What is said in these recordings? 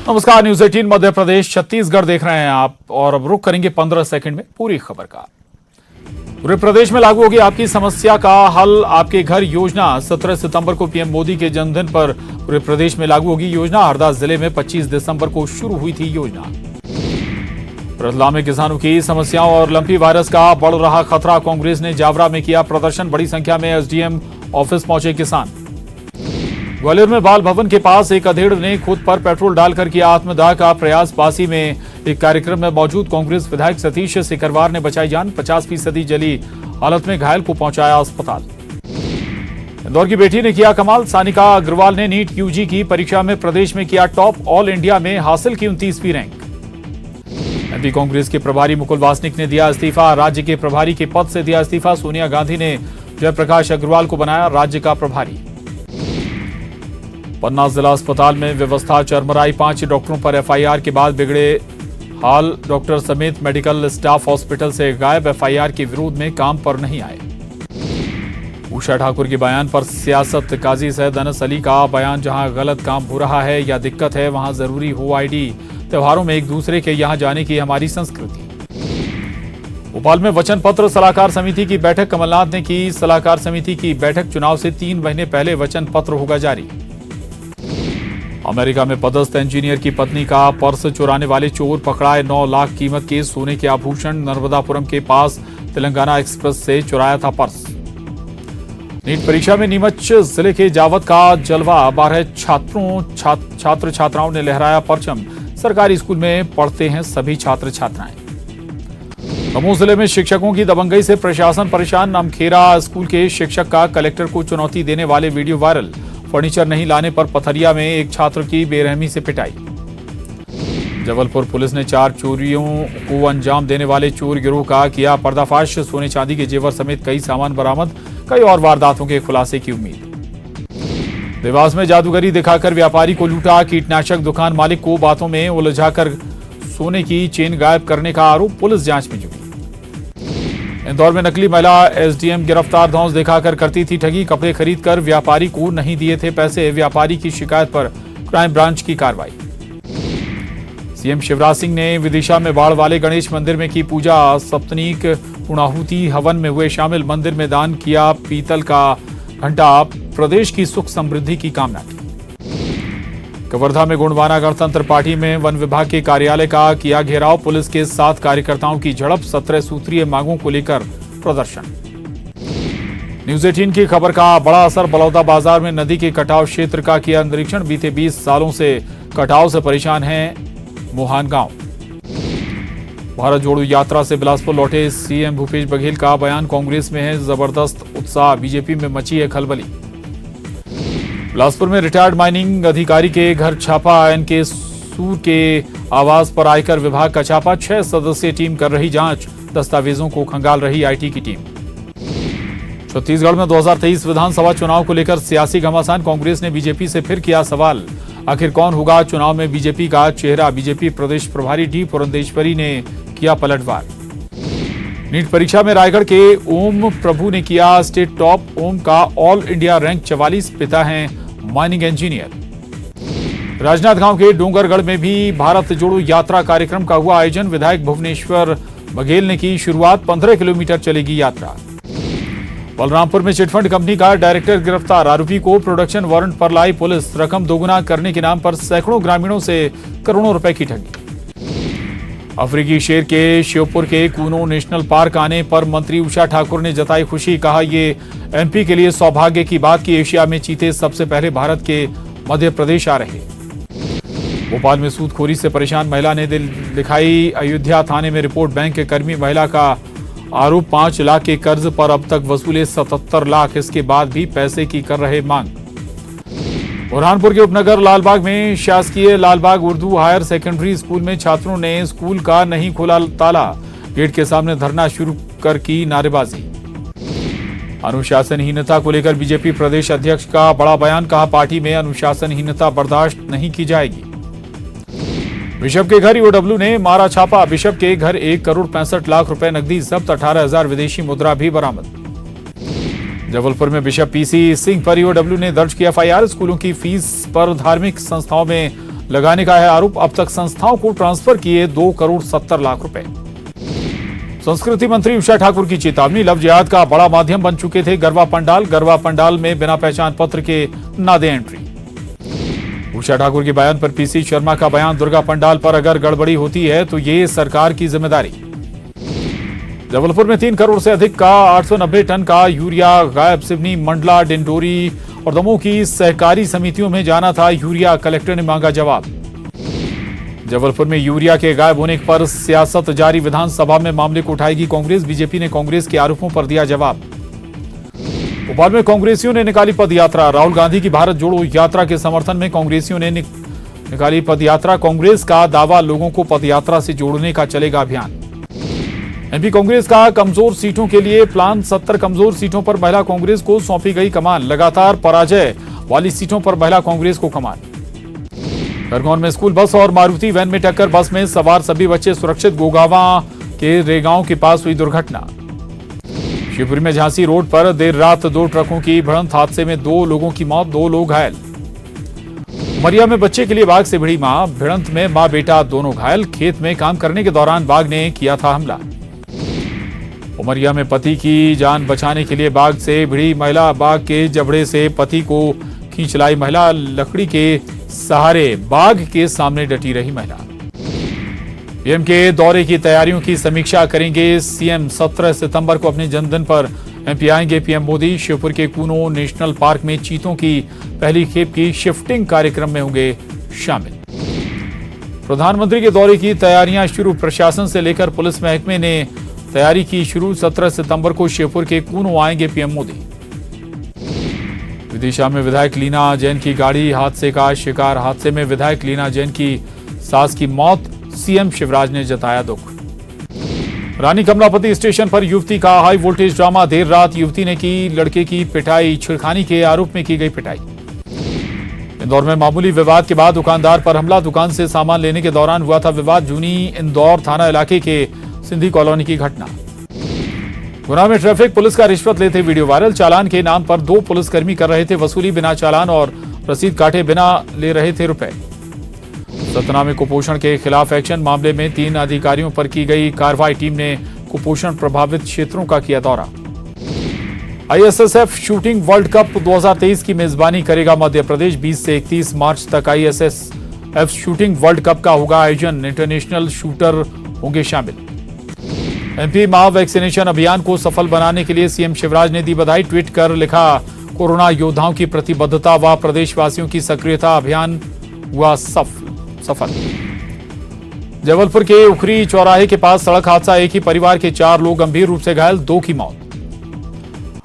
नमस्कार, न्यूज 18 मध्य प्रदेश छत्तीसगढ़ देख रहे हैं आप और अब रुक करेंगे 15 सेकंड में पूरी खबर का। पूरे प्रदेश में लागू होगी आपकी समस्या का हल आपके घर योजना। 17 सितंबर को पीएम मोदी के जन्मदिन पर पूरे प्रदेश में लागू होगी योजना। हरदा जिले में 25 दिसंबर को शुरू हुई थी योजना। रतलाम में किसानों की समस्याओं और लंपी वायरस का बढ़ रहा खतरा। कांग्रेस ने जावरा में किया प्रदर्शन। बड़ी संख्या में एसडीएम ऑफिस पहुंचे किसान। ग्वालियर में बाल भवन के पास एक अधेड़ ने खुद पर पेट्रोल डालकर किया आत्मदाह का प्रयास। पासी में एक कार्यक्रम में मौजूद कांग्रेस विधायक सतीश सिकरवार ने बचाई जान। 50% जली हालत में घायल को पहुंचाया अस्पताल। इंदौर की बेटी ने किया कमाल। सानिका अग्रवाल ने नीट यूजी की परीक्षा में प्रदेश में किया टॉप। ऑल इंडिया में हासिल की 29वीं रैंक। एमपी कांग्रेस के प्रभारी मुकुल वासनिक ने दिया इस्तीफा। राज्य के प्रभारी के पद से दिया इस्तीफा। सोनिया गांधी ने जयप्रकाश अग्रवाल को बनाया राज्य का प्रभारी। पन्ना जिला अस्पताल में व्यवस्था चरमराई। 5 डॉक्टरों पर एफआईआर के बाद बिगड़े हाल। डॉक्टर समेत मेडिकल स्टाफ हॉस्पिटल से गायब। एफआईआर के विरोध में काम पर नहीं आए। उषा ठाकुर के बयान पर सियासत। काजी सैयद अनस अली का बयान, जहां गलत काम हो रहा है या दिक्कत है वहां जरूरी हो आईडी। त्योहारों में एक दूसरे के यहां जाने की हमारी संस्कृति। भोपाल में वचन पत्र सलाहकार समिति की बैठक। कमलनाथ ने की सलाहकार समिति की बैठक। चुनाव से 3 महीने पहले वचन पत्र होगा जारी। अमेरिका में पदस्थ इंजीनियर की पत्नी का पर्स चुराने वाले चोर पकड़ाए। 9 लाख कीमत के सोने के आभूषण। नर्मदापुरम के पास तेलंगाना एक्सप्रेस से चुराया था पर्स। नीट परीक्षा में नीमच जिले के जावत का जलवा। 12 छात्र छात्राओं ने लहराया परचम। सरकारी स्कूल में पढ़ते हैं सभी छात्र छात्राएं। दमोह जिले में शिक्षकों की दबंगई से प्रशासन परेशान। नमखेरा स्कूल के शिक्षक का कलेक्टर को चुनौती देने वाले वीडियो वायरल। फर्नीचर नहीं लाने पर पथरिया में एक छात्र की बेरहमी से पिटाई। जबलपुर पुलिस ने 4 चोरियों को अंजाम देने वाले चोर गिरोह का किया पर्दाफाश। सोने चांदी के जेवर समेत कई सामान बरामद। कई और वारदातों के खुलासे की उम्मीद। देवास में जादूगरी दिखाकर व्यापारी को लूटा। कीटनाशक दुकान मालिक को बातों में उलझाकर सोने की चेन गायब करने का आरोप। पुलिस जांच में जुटी। इंदौर में नकली महिला एसडीएम गिरफ्तार। धौंस दिखाकर करती थी ठगी। कपड़े खरीदकर व्यापारी को नहीं दिए थे पैसे। व्यापारी की शिकायत पर क्राइम ब्रांच की कार्रवाई। सीएम शिवराज सिंह ने विदिशा में बाढ़ वाले गणेश मंदिर में की पूजा। सप्तनीक पूर्णाहुति हवन में हुए शामिल। मंदिर में दान किया पीतल का घंटा। प्रदेश की सुख समृद्धि की कामना की। कवर्धा में गोंडवाना गणतंत्र पार्टी में वन विभाग के कार्यालय का किया घेराव। पुलिस के 7 कार्यकर्ताओं की झड़प। 17 सूत्रीय मांगों को लेकर प्रदर्शन। न्यूज 18 की खबर का बड़ा असर। बलौदा बाजार में नदी के कटाव क्षेत्र का किया निरीक्षण। बीते 20 सालों से कटाव से परेशान है मोहान गांव। भारत जोड़ो यात्रा से बिलासपुर लौटे सीएम भूपेश बघेल का बयान। कांग्रेस में है जबरदस्त उत्साह। बीजेपी में मची है खलबली। बिलासपुर में रिटायर्ड माइनिंग अधिकारी के घर छापा। एनके सूर के आवास पर आयकर विभाग का छापा। 6 सदस्यीय टीम कर रही जांच। दस्तावेजों को खंगाल रही आईटी की टीम। छत्तीसगढ़ में 2023 विधानसभा चुनाव को लेकर सियासी घमासान। कांग्रेस ने बीजेपी से फिर किया सवाल, आखिर कौन होगा चुनाव में बीजेपी का चेहरा। बीजेपी प्रदेश प्रभारी डी पुरंदेश्वरी ने किया पलटवार। नीट परीक्षा में रायगढ़ के ओम प्रभु ने किया स्टेट टॉप। ओम का ऑल इंडिया रैंक 44। पिता हैं माइनिंग इंजीनियर। राजनांदगांव के डोंगरगढ़ में भी भारत जोड़ो यात्रा कार्यक्रम का हुआ आयोजन। विधायक भुवनेश्वर बघेल ने की शुरुआत। 15 किलोमीटर चलेगी यात्रा। बलरामपुर में चिटफंड कंपनी का डायरेक्टर गिरफ्तार। आरोपी को प्रोडक्शन वारंट पर लाई पुलिस। रकम दोगुना करने के नाम पर सैकड़ों ग्रामीणों से करोड़ों रुपए की ठगी। अफ्रीकी शेर के श्योपुर के कूनो नेशनल पार्क आने पर मंत्री उषा ठाकुर ने जताई खुशी। कहा ये एमपी के लिए सौभाग्य की बात कि एशिया में चीते सबसे पहले भारत के मध्य प्रदेश आ रहे। भोपाल में सूदखोरी से परेशान महिला ने दिखाई अयोध्या थाने में रिपोर्ट। बैंक के कर्मी महिला का आरोप 5 लाख के कर्ज पर अब तक वसूले 77 लाख। इसके बाद भी पैसे की कर रहे मांग। बुरहानपुर के उपनगर लालबाग में शासकीय Lalbagh Urdu higher secondary school में छात्रों ने स्कूल का नहीं खोला ताला। गेट के सामने धरना शुरू कर की नारेबाजी। अनुशासनहीनता को लेकर बीजेपी प्रदेश अध्यक्ष का बड़ा बयान। कहा पार्टी में अनुशासनहीनता बर्दाश्त नहीं की जाएगी। बिशप के घर ईओडब्ल्यू ने मारा छापा। बिशप के घर 1 करोड़ 65 लाख रुपए नकदी जब्त। 18,000 विदेशी मुद्रा भी बरामद। जबलपुर में बिशप पीसी सिंह पर ईओडब्ल्यू ने दर्ज किया एफआईआर। स्कूलों की फीस पर धार्मिक संस्थाओं में लगाने का है आरोप। अब तक संस्थाओं को ट्रांसफर किए 2 करोड़ 70 लाख रुपए। संस्कृति मंत्री उषा ठाकुर की चेतावनी, लव जिहाद का बड़ा माध्यम बन चुके थे गरबा पंडाल में बिना पहचान पत्र के ना दे एंट्री। उषा ठाकुर के बयान पर पीसी शर्मा का बयान, दुर्गा पंडाल पर अगर गड़बड़ी होती है तो ये सरकार की जिम्मेदारी। जबलपुर में 3 करोड़ से अधिक का 890 टन का यूरिया गायब। सिवनी, मंडला, डिंडोरी और दमोह की सहकारी समितियों में जाना था यूरिया, कलेक्टर ने मांगा जवाब। जबलपुर में यूरिया के गायब होने पर सियासत जारी। विधानसभा में मामले को उठाएगी कांग्रेस। बीजेपी ने कांग्रेस के आरोपों पर दिया जवाब। भोपाल में कांग्रेसियों ने निकाली पदयात्रा। राहुल गांधी की भारत जोड़ो यात्रा के समर्थन में कांग्रेसियों ने निकाली पदयात्रा। कांग्रेस का दावा, लोगों को पदयात्रा से जोड़ने का चलेगा अभियान। एमपी कांग्रेस का कमजोर सीटों के लिए प्लान। 70 कमजोर सीटों पर महिला कांग्रेस को सौंपी गई कमान। लगातार पराजय वाली सीटों पर महिला कांग्रेस को कमान। खरगोन में स्कूल बस और मारुति वैन में टक्कर। बस में सवार सभी बच्चे सुरक्षित। गोगावा के रेगांव के पास हुई दुर्घटना। शिवपुरी में झांसी रोड पर देर रात 2 ट्रकों की भिड़ंत। हादसे में 2 लोगों की मौत, 2 लोग घायल। उमरिया में बच्चे के लिए बाघ से भिड़ी मां। भिड़ंत में मां बेटा दोनों घायल। खेत में काम करने के दौरान बाघ ने किया था हमला। उमरिया में पति की जान बचाने के लिए बाघ से भिड़ी महिला। बाघ के जबड़े से पति को खींच लाई महिला। लकड़ी के सहारे बाघ के सामने डटी रही महिला। पीएम के दौरे की तैयारियों की समीक्षा करेंगे सीएम। 17 सितंबर को अपने जन्मदिन पर एमपी आएंगे पीएम मोदी। शिवपुर के कूनो नेशनल पार्क में चीतों की पहली खेप की शिफ्टिंग कार्यक्रम में होंगे शामिल। प्रधानमंत्री के दौरे की तैयारियां शुरू। प्रशासन से लेकर पुलिस महकमे ने तैयारी की शुरू। 17 सितंबर को शिवपुर के कूनो आएंगे पीएम मोदी। विदिशा में विधायक लीना जैन की गाड़ी हादसे का शिकार। हादसे में विधायक लीना जैन की सास की मौत। सीएम शिवराज ने जताया दुख। रानी कमलापति स्टेशन पर युवती का हाई वोल्टेज ड्रामा। देर रात युवती ने की लड़के की पिटाई। छिड़खानी के आरोप में की गई पिटाई। इंदौर में मामूली विवाद के बाद दुकानदार पर हमला। दुकान से सामान लेने के दौरान हुआ था विवाद। जूनी इंदौर थाना इलाके के सिंधी कॉलोनी की घटना। गुना में ट्रैफिक पुलिस का रिश्वत लेते वीडियो वायरल। चालान के नाम पर 2 पुलिसकर्मी कर रहे थे वसूली। बिना चालान और रसीद काटे बिना ले रहे थे रुपए। सतना में कुपोषण के खिलाफ एक्शन। मामले में 3 अधिकारियों पर की गई कार्रवाई। टीम ने कुपोषण प्रभावित क्षेत्रों का किया दौरा। आईएसएसएफ शूटिंग वर्ल्ड कप 2023 की मेजबानी करेगा मध्य प्रदेश। 20 से 31 मार्च तक आईएसएसएफ शूटिंग वर्ल्ड कप का होगा आयोजन। इंटरनेशनल शूटर होंगे शामिल। एमपी मां वैक्सीनेशन अभियान को सफल बनाने के लिए सीएम शिवराज ने दी बधाई। ट्वीट कर लिखा, कोरोना योद्धाओं की प्रतिबद्धता व प्रदेशवासियों की सक्रियता अभियान हुआ सफल। जबलपुर के उखरी चौराहे के पास सड़क हादसा। एक ही परिवार के 4 लोग गंभीर रूप से घायल, 2 की मौत।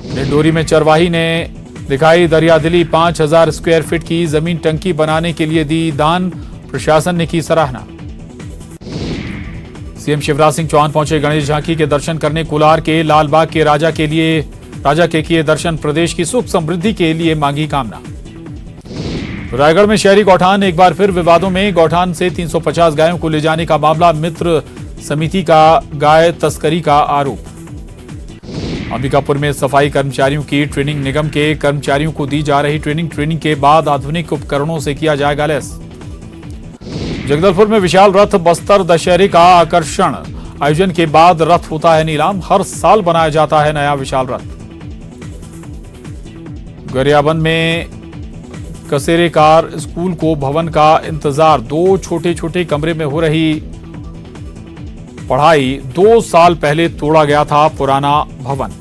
डिंडोरी में चरवाही ने दिखाई दरियादिली। 5000 स्क्वायर फीट की जमीन टंकी बनाने के लिए दी दान। प्रशासन ने की सराहना। सीएम शिवराज सिंह चौहान पहुंचे गणेश झांकी के दर्शन करने। कोलार के लालबाग के राजा के किए दर्शन। प्रदेश की सुख समृद्धि के लिए मांगी कामना। रायगढ़ में शहरी गौठान एक बार फिर विवादों में। गौठान से 350 गायों को ले जाने का मामला। मित्र समिति का गाय तस्करी का आरोप। अंबिकापुर में सफाई कर्मचारियों की ट्रेनिंग। निगम के कर्मचारियों को दी जा रही ट्रेनिंग के बाद आधुनिक उपकरणों से किया जाएगा लैस। जगदलपुर में विशाल रथ बस्तर दशहरे का आकर्षण। आयोजन के बाद रथ होता है नीलाम। हर साल बनाया जाता है नया विशाल रथ। गरियाबंद में कसेरेकार स्कूल को भवन का इंतजार। 2 छोटे कमरे में हो रही पढ़ाई। 2 साल पहले तोड़ा गया था पुराना भवन।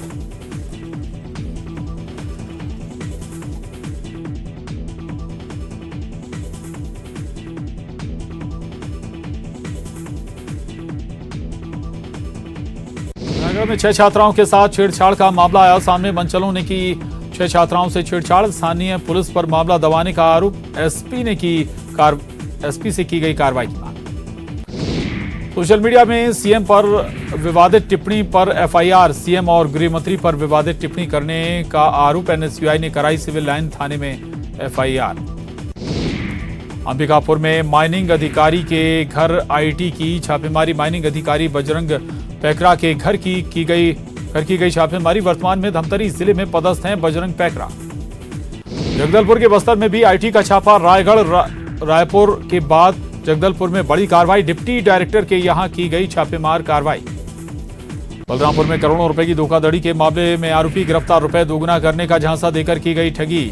नगर में 6 छात्राओं के साथ छेड़छाड़ का मामला आया सामने। मंचलों ने की 6 छात्राओं से छेड़छाड़। स्थानीय पुलिस पर मामला दबाने का आरोप। एसपी से की गई कार्रवाई की मांग। सोशल मीडिया में सीएम पर विवादित टिप्पणी पर एफआईआर। सीएम और गृह मंत्री पर विवादित टिप्पणी करने का आरोप। एनएसयूआई ने कराई सिविल लाइन थाने में एफआईआर। अंबिकापुर में माइनिंग अधिकारी के घर आईटी की छापेमारी। माइनिंग अधिकारी बजरंग पैकरा के घर की गई छापेमारी। वर्तमान में धमतरी जिले में पदस्थ हैं बजरंग पैकरा। जगदलपुर के बस्तर में भी आईटी का छापा। रायपुर के बाद जगदलपुर में बड़ी कार्रवाई, डिप्टी डायरेक्टर के यहां की गई छापेमार कार्रवाई। बलरामपुर में करोड़ों रुपए की धोखाधड़ी के मामले में आरोपी गिरफ्तार, रुपए दोगुना करने का झांसा देकर की गई ठगी।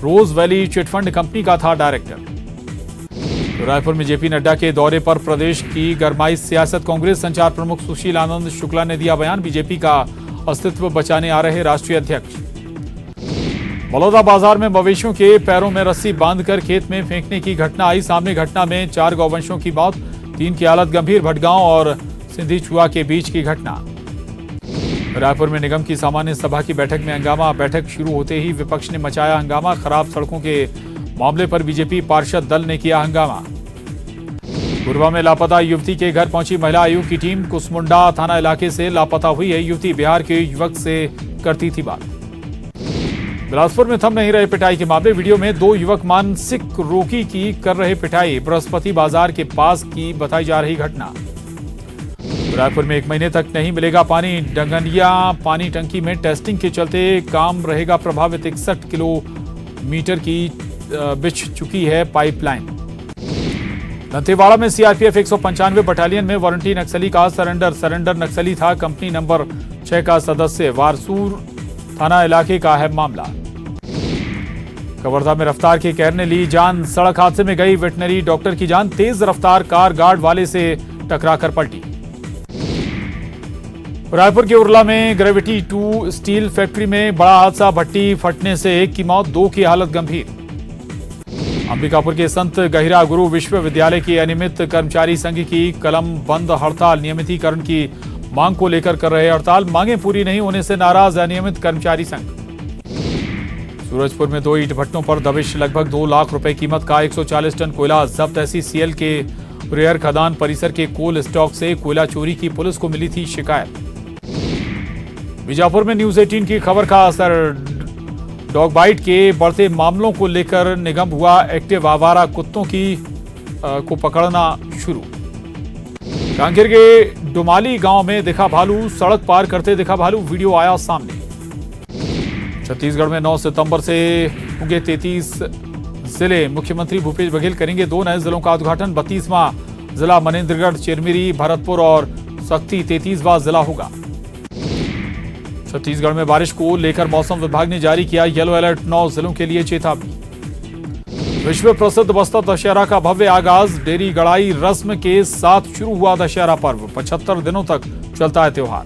रोज वैली चिटफंड कंपनी का था डायरेक्टर। रायपुर में जेपी नड्डा के दौरे पर प्रदेश की गरमाई सियासत, कांग्रेस संचार प्रमुख सुशील आनंद शुक्ला ने दिया बयान, बीजेपी का अस्तित्व बचाने आ रहे राष्ट्रीय अध्यक्ष। बलौदा बाजार में मवेशियों के पैरों में रस्सी बांधकर खेत में फेंकने की घटना आई सामने। घटना में 4 गौवंशों की मौत, 3 की हालत गंभीर। भटगांव और सिंधी छुआ के बीच की घटना। रायपुर में निगम की सामान्य सभा की बैठक में हंगामा, बैठक शुरू होते ही विपक्ष ने मचाया हंगामा। खराब सड़कों के मामले पर बीजेपी पार्षद दल ने किया हंगामा। कोरबा में लापता युवती के घर पहुंची महिला आयोग की टीम, कुसमुंडा थाना इलाके से लापता हुई है युवती, बिहार के युवक से करती थी बात। बिलासपुर में थम नहीं रहे पिटाई के मामले, वीडियो में 2 युवक मानसिक रोगी की कर रहे पिटाई। बृहस्पति बाजार के पास की बताई जा रही घटना। रायपुर में 1 महीने तक नहीं मिलेगा पानी, डंगनिया पानी टंकी में टेस्टिंग के चलते काम रहेगा प्रभावित। 61 किलोमीटर की बिछ चुकी है पाइपलाइन। दंतेवाड़ा में सीआरपीएफ 195 बटालियन में वारंटी नक्सली का सरेंडर नक्सली था, कंपनी नंबर 6 का सदस्य। वारसूर थाना इलाके का है मामला। कवर्धा में रफ्तार के कहर ने ली जान, सड़क हादसे में गई वेटनरी डॉक्टर की जान। तेज रफ्तार कार गार्ड वाले से टकराकर पलटी। रायपुर के उरला में ग्रेविटी 2 स्टील फैक्ट्री में बड़ा हादसा, भट्टी फटने से 1 की मौत, 2 की हालत गंभीर। अंबिकापुर के संत गहिरा गुरु विश्वविद्यालय की अनियमित कर्मचारी संघ की कलम बंद हड़ताल, नियमितीकरण की मांग को लेकर कर रहे हड़ताल। मांगे पूरी नहीं होने से नाराज अनियमित कर्मचारी संघ। सूरजपुर में 2 ईंट भट्टों पर दबिश, लगभग 2 लाख रुपए कीमत का 140 टन कोयला जब्त। एससीसीएल के रेयर खदान परिसर के कोल स्टॉक से कोयला चोरी की पुलिस को मिली थी शिकायत। बीजापुर में न्यूज 18 की खबर का असर, डॉग बाइट के बढ़ते मामलों को लेकर निगम हुआ एक्टिव, आवारा कुत्तों को पकड़ना शुरू। कांकेर के डुमाली गांव में दिखा भालू, सड़क पार करते दिखा भालू, वीडियो आया सामने। छत्तीसगढ़ में 9 सितंबर से होंगे 33 जिले, मुख्यमंत्री भूपेश बघेल करेंगे 2 नए जिलों का उद्घाटन। 32वां जिला मनेन्द्रगढ़, चिरमिरी, भरतपुर और सक्ती 33वां जिला होगा। छत्तीसगढ़ में बारिश को लेकर मौसम विभाग ने जारी किया येलो अलर्ट, 9 जिलों के लिए चेतावनी। विश्व प्रसिद्ध बस्तर दशहरा का भव्य आगाज, डेरी गड़ाई रस्म के साथ शुरू हुआ दशहरा पर्व। 75 दिनों तक चलता है त्योहार।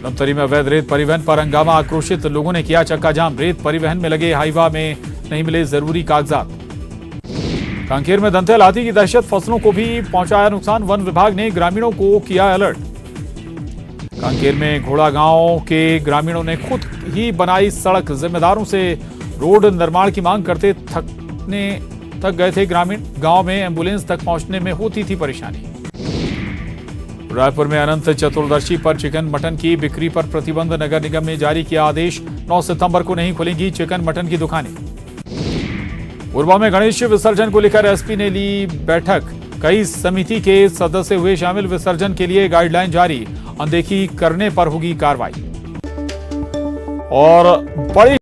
धमतरी में अवैध रेत परिवहन पर हंगामा, आक्रोशित लोगों ने किया चक्का जाम। रेत परिवहन में लगे हाईवा में नहीं मिले जरूरी कागजात। कांकेर में दंतैल हाथी की दहशत, फसलों को भी पहुंचाया नुकसान, वन विभाग ने ग्रामीणों को किया अलर्ट। कांकेर में घोड़ा गांव के ग्रामीणों ने खुद ही बनाई सड़क, जिम्मेदारों से रोड निर्माण की मांग करते थक गए थे ग्रामीण। गांव में एम्बुलेंस तक पहुंचने में होती थी परेशानी। रायपुर में अनंत चतुर्दशी पर चिकन मटन की बिक्री पर प्रतिबंध, नगर निगम ने जारी किया आदेश। 9 सितंबर को नहीं खुलेंगी चिकन मटन की दुकानें। कोरबा में गणेश विसर्जन को लेकर एसपी ने ली बैठक, कई समिति के सदस्य हुए शामिल। विसर्जन के लिए गाइडलाइन जारी, अनदेखी करने पर होगी कार्रवाई। और बड़ी